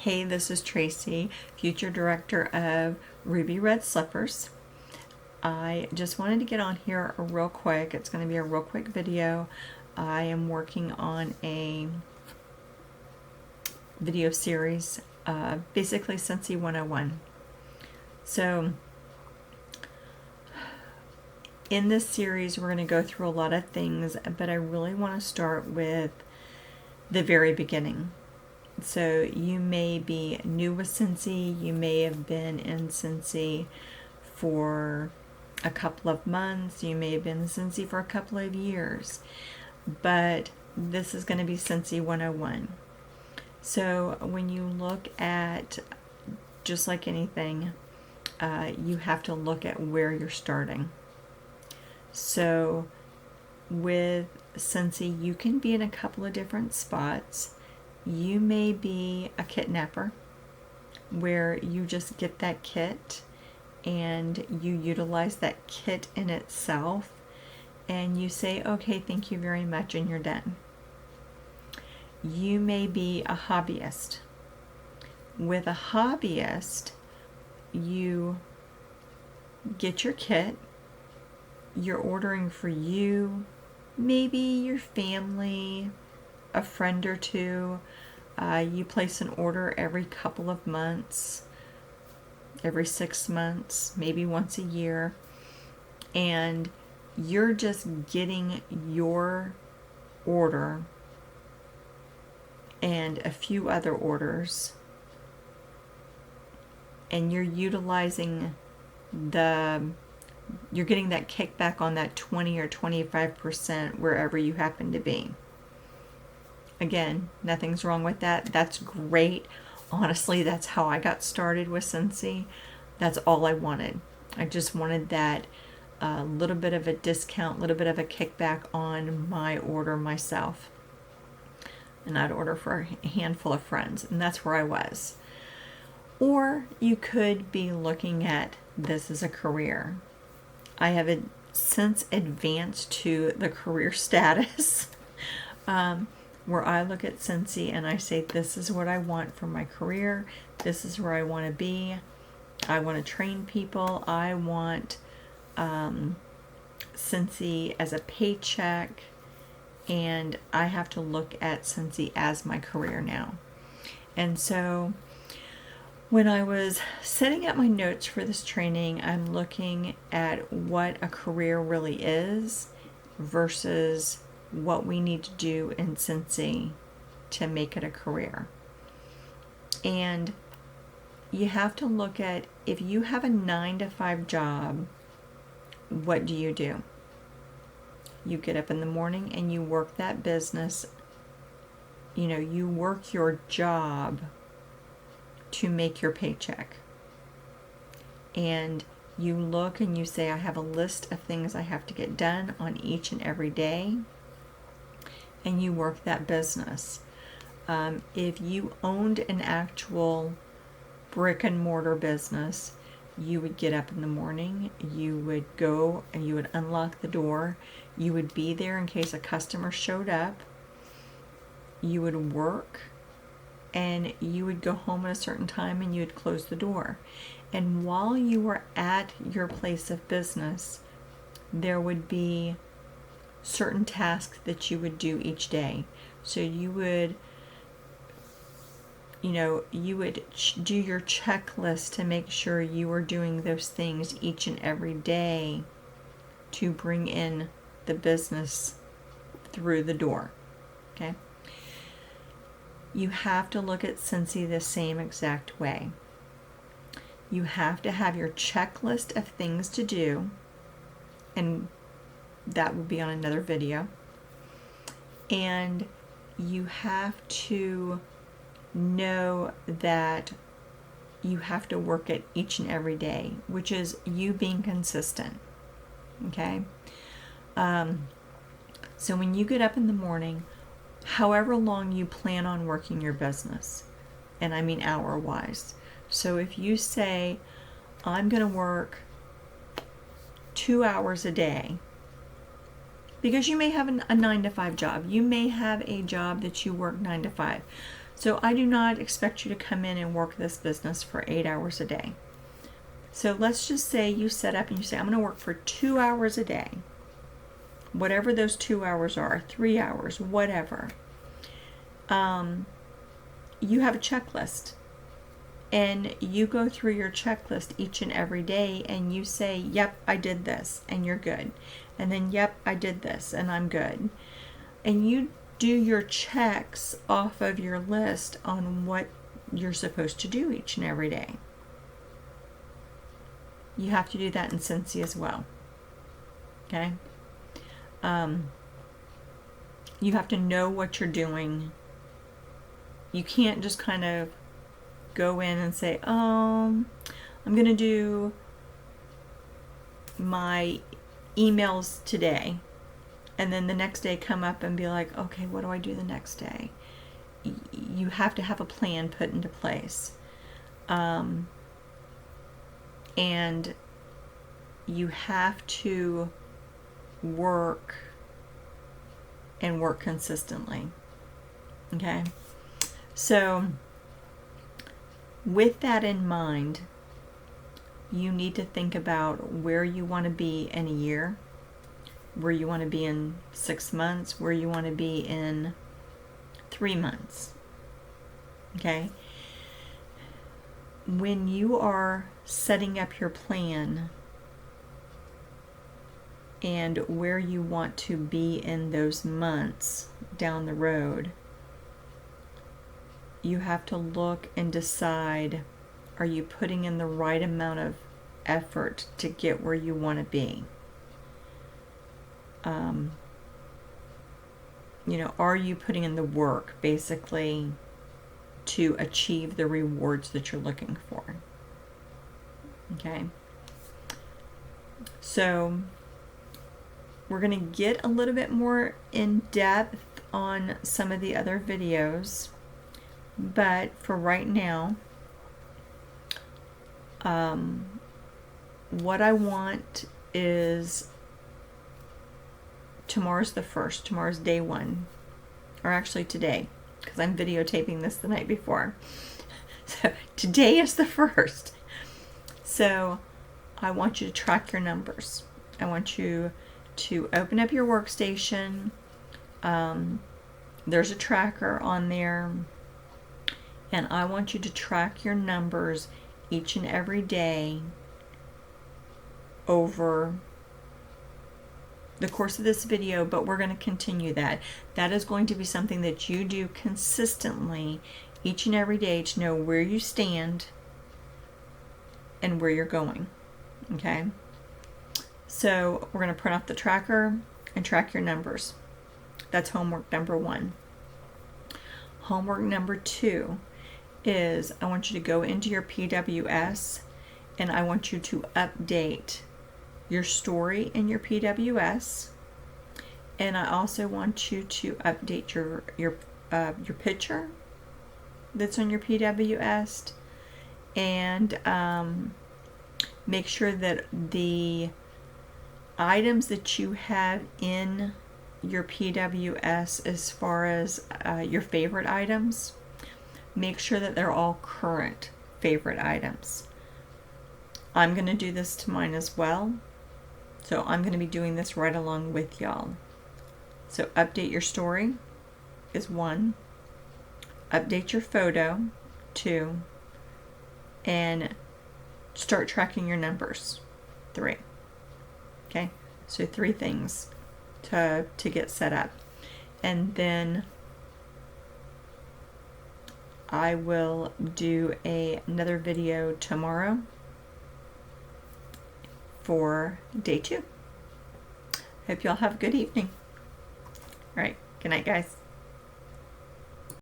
Hey, this is Tracie, Future Director of Ruby Red Slippers. I just wanted to get on here real quick. It's going to be a real quick video. I am working on a video series, basically Scentsy 101. So in this series we're going to go through a lot of things, but I really want to start with the very beginning. So you may be new with Scentsy, you may have been in Scentsy for a couple of months, you may have been in Scentsy for a couple of years, but this is going to be Scentsy 101. So when you look at, just like anything, you have to look at where you're starting. So with Scentsy, you can be in a couple of different spots. You may be a Kidnaper, where you just get that kit and you utilize that kit in itself and you say, okay, thank you very much, and you're done. You may be a hobbyist. With a hobbyist, you get your kit, you're ordering for you, maybe your family, a friend or two. You place an order every couple of months, every 6 months, maybe once a year, and you're just getting your order and a few other orders, and you're utilizing you're getting that kickback on that 20 or 25% wherever you happen to be. Again, nothing's wrong with that. That's great. Honestly, that's how I got started with Scentsy. That's all I wanted. I just wanted that little bit of a discount, little bit of a kickback on my order myself. And I'd order for a handful of friends, and that's where I was. Or you could be looking at this as a career. I have since advanced to the career status. Where I look at Scentsy and I say, this is what I want for my career. This is where I want to be. I want to train people. I want Scentsy as a paycheck. And I have to look at Scentsy as my career now. And so when I was setting up my notes for this training, I'm looking at what a career really is versus what we need to do in Scentsy to make it a career. And you have to look at, if you have a 9-to-5 job, what do? You get up in the morning and you work that business. You know, you work your job to make your paycheck. And you look and you say, I have a list of things I have to get done on each and every day. And you work that business. If you owned an actual brick and mortar business, you would get up in the morning, you would go and you would unlock the door, you would be there in case a customer showed up, you would work, and you would go home at a certain time and you would close the door. And while you were at your place of business, there would be certain tasks that you would do each day. So you would, do your checklist to make sure you were doing those things each and every day to bring in the business through the door. Okay? You have to look at Scentsy the same exact way. You have to have your checklist of things to do, and that will be on another video. And you have to know that you have to work it each and every day, which is you being consistent. Okay? So when you get up in the morning, however long you plan on working your business, and I mean hour-wise. So if you say, I'm going to work 2 hours a day, because you may have a 9-to-5 job. You may have a job that you work 9 to 5. So I do not expect you to come in and work this business for 8 hours a day. So let's just say you set up and you say, I'm going to work for 2 hours a day. Whatever those 2 hours are, 3 hours, whatever. You have a checklist. And you go through your checklist each and every day and you say, yep, I did this, and you're good. And then, yep, I did this, and I'm good. And you do your checks off of your list on what you're supposed to do each and every day. You have to do that in Scentsy as well. Okay? You have to know what you're doing. You can't just kind of go in and say, I'm going to do my emails today, and then the next day come up and be like, okay, what do I do the next day? You have to have a plan put into place. And you have to work and work consistently. Okay? So with that in mind, you need to think about where you want to be in a year, where you want to be in 6 months, where you want to be in 3 months. Okay? When you are setting up your plan and where you want to be in those months down the road, you have to look and decide, are you putting in the right amount of effort to get where you want to be? Are you putting in the work, basically, to achieve the rewards that you're looking for? Okay. So we're going to get a little bit more in depth on some of the other videos, but for right now, what I want is, tomorrow's the 1st, tomorrow's day 1, or actually today, because I'm videotaping this the night before. So today is the 1st. So I want you to track your numbers. I want you to open up your workstation. There's a tracker on there, and I want you to track your numbers each and every day over the course of this video, but we're going to continue that. That is going to be something that you do consistently each and every day to know where you stand and where you're going. Okay? So we're going to print off the tracker and track your numbers. That's homework number 1. Homework number 2 is, I want you to go into your PWS and I want you to update your story in your PWS, and I also want you to update your picture that's on your PWS, and make sure that the items that you have in your PWS, as far as your favorite items, make sure that they're all current favorite items. I'm going to do this to mine as well. So I'm going to be doing this right along with y'all. So update your story is 1. Update your photo, 2. And start tracking your numbers, 3. Okay, so 3 things to get set up. And then I will do another video tomorrow for day 2. Hope y'all have a good evening. All right, good night, guys.